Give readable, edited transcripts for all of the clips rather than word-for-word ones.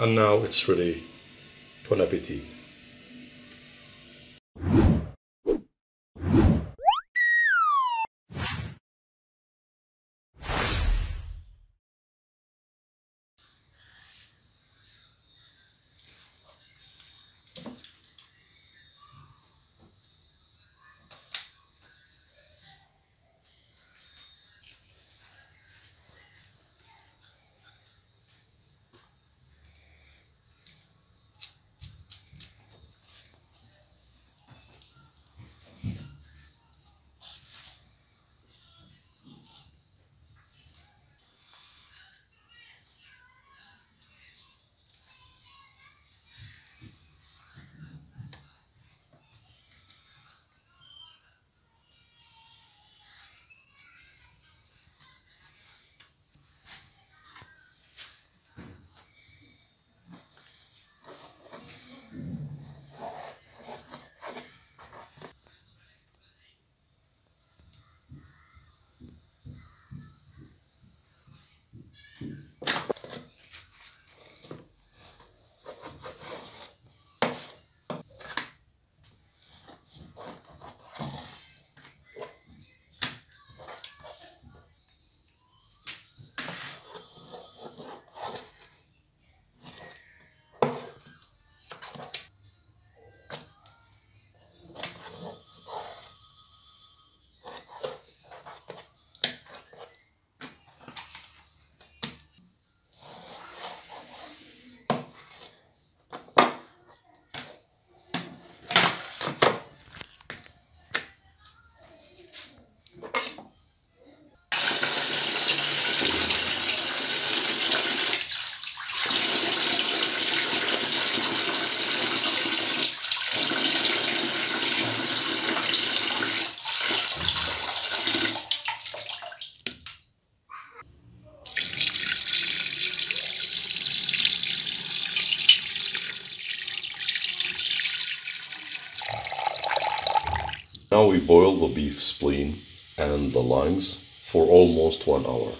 And now it's ready. Bon appetit. Now we boil the beef spleen and the lungs for almost 1 hour.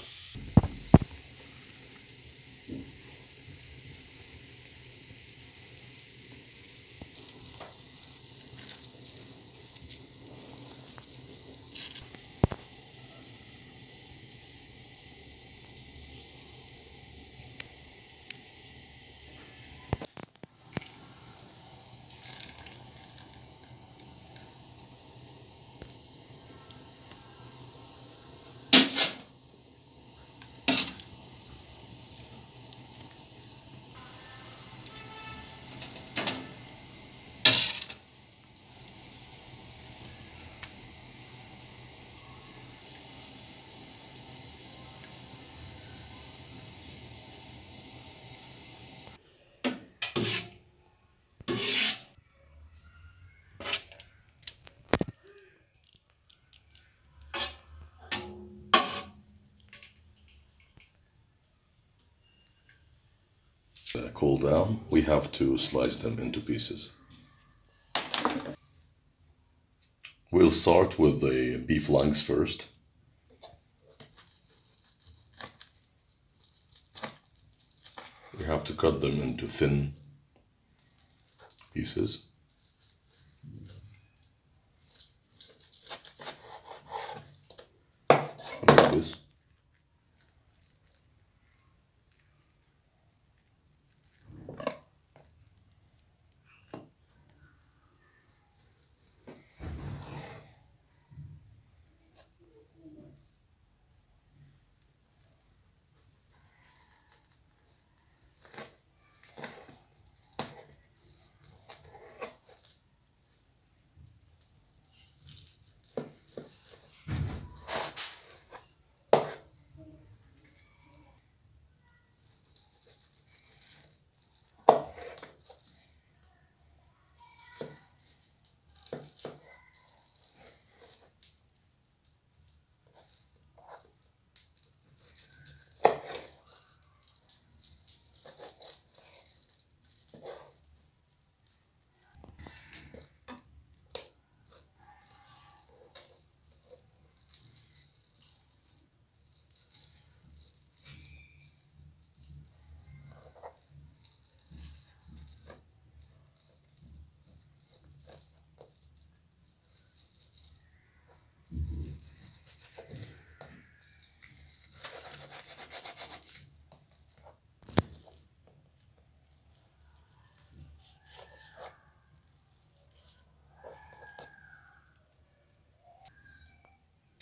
Cool down, we have to slice them into pieces. We'll start with the beef lungs first. We have to cut them into thin pieces. Like this.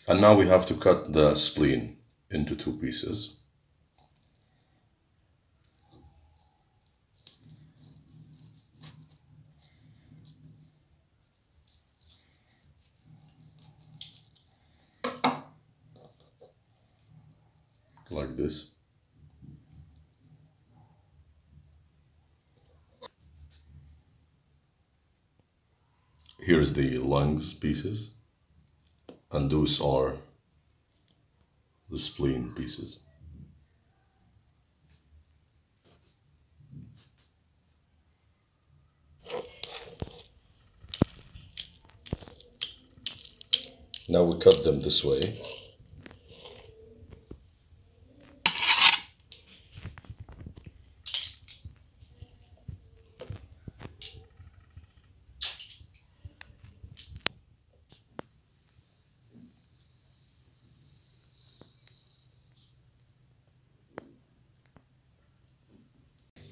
And now we have to cut the spleen into 2 pieces. Like this. Here's the lungs pieces, and those are the spleen pieces. Now we cut them this way.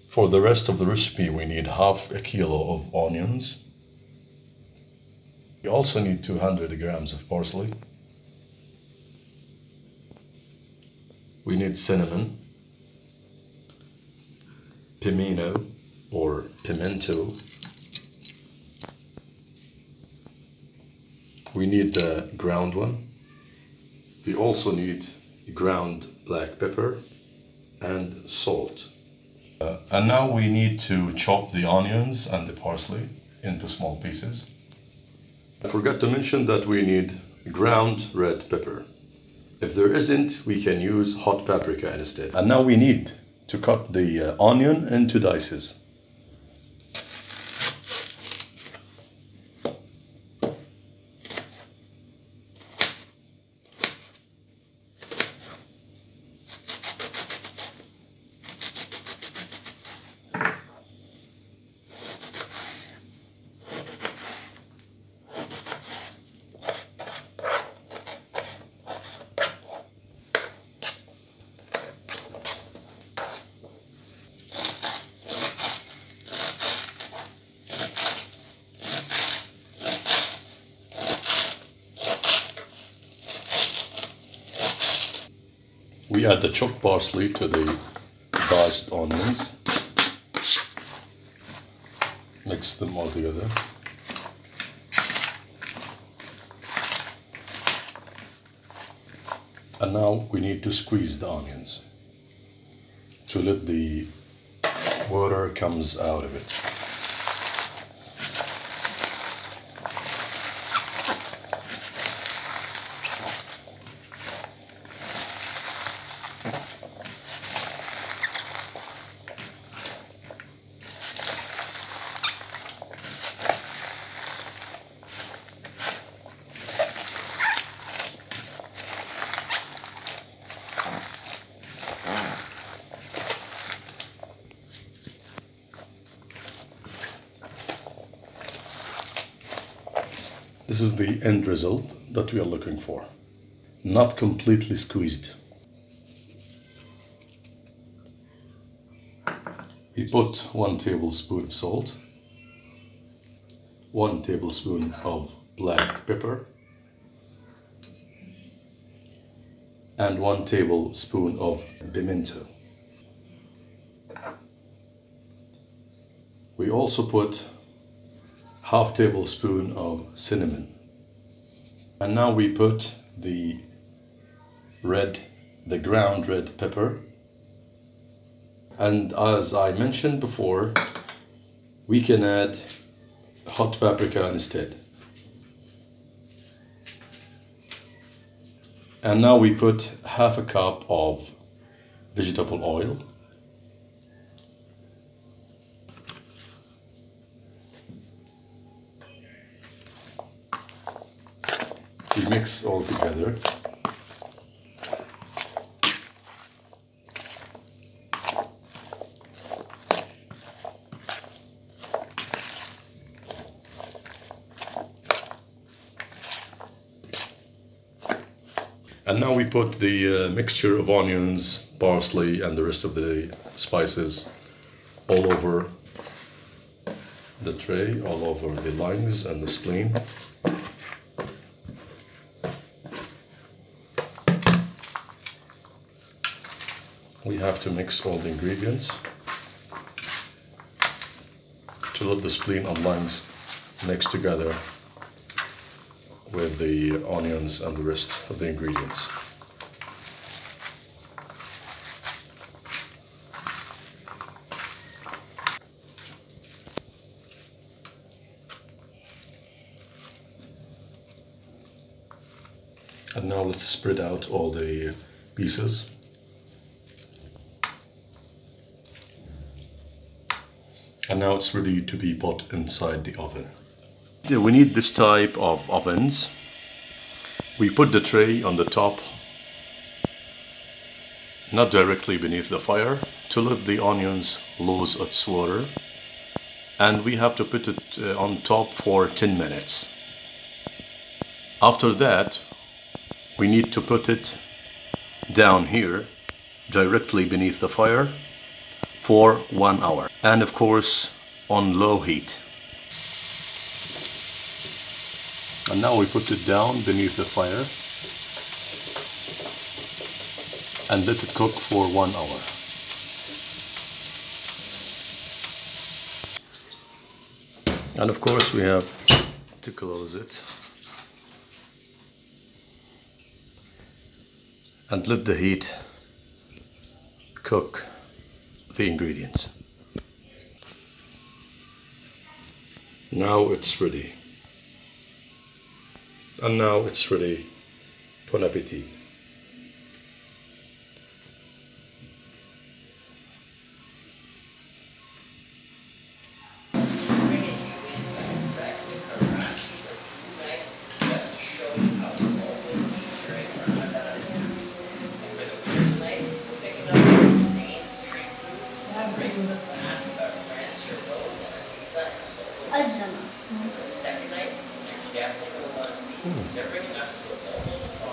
For the rest of the recipe, we need half a kilo of onions. We also need 200 grams of parsley. We need cinnamon, pimento or pimento. We need the ground one. We also need ground black pepper and salt. And now we need to chop the onions and the parsley into small pieces. I forgot to mention that we need ground red pepper. If there isn't, we can use hot paprika instead. And now we need to cut the onion into dices. We add the chopped parsley to the diced onions. Mix them all together. And now we need to squeeze the onions to let the water comes out of it. This is the end result that we are looking for. Not completely squeezed. We put 1 tablespoon of salt, 1 tablespoon of black pepper, and 1 tablespoon of pimento. We also put half tablespoon of cinnamon. And now we put the ground red pepper. And as I mentioned before, we can add hot paprika instead. And now we put half a cup of vegetable oil. We mix all together. And now we put the mixture of onions, parsley, and the rest of the spices all over the tray, all over the lungs and the spleen. we have to mix all the ingredients to let the spleen and lungs mix together with the onions and the rest of the ingredients. And now let's spread out all the pieces. And now it's ready to be put inside the oven. We need this type of ovens. We put the tray on the top, not directly beneath the fire, to let the onions lose its water. And we have to put it on top for 10 minutes. After that, we need to put it down here, directly beneath the fire, for 1 hour. And of course, on low heat. And now we put it down beneath the fire and let it cook for 1 hour. And of course we have to close it and let the heat cook the ingredients. Now it's ready. And now it's ready. Bon appetit. Second night, definitely going to want to see. They're bringing us to the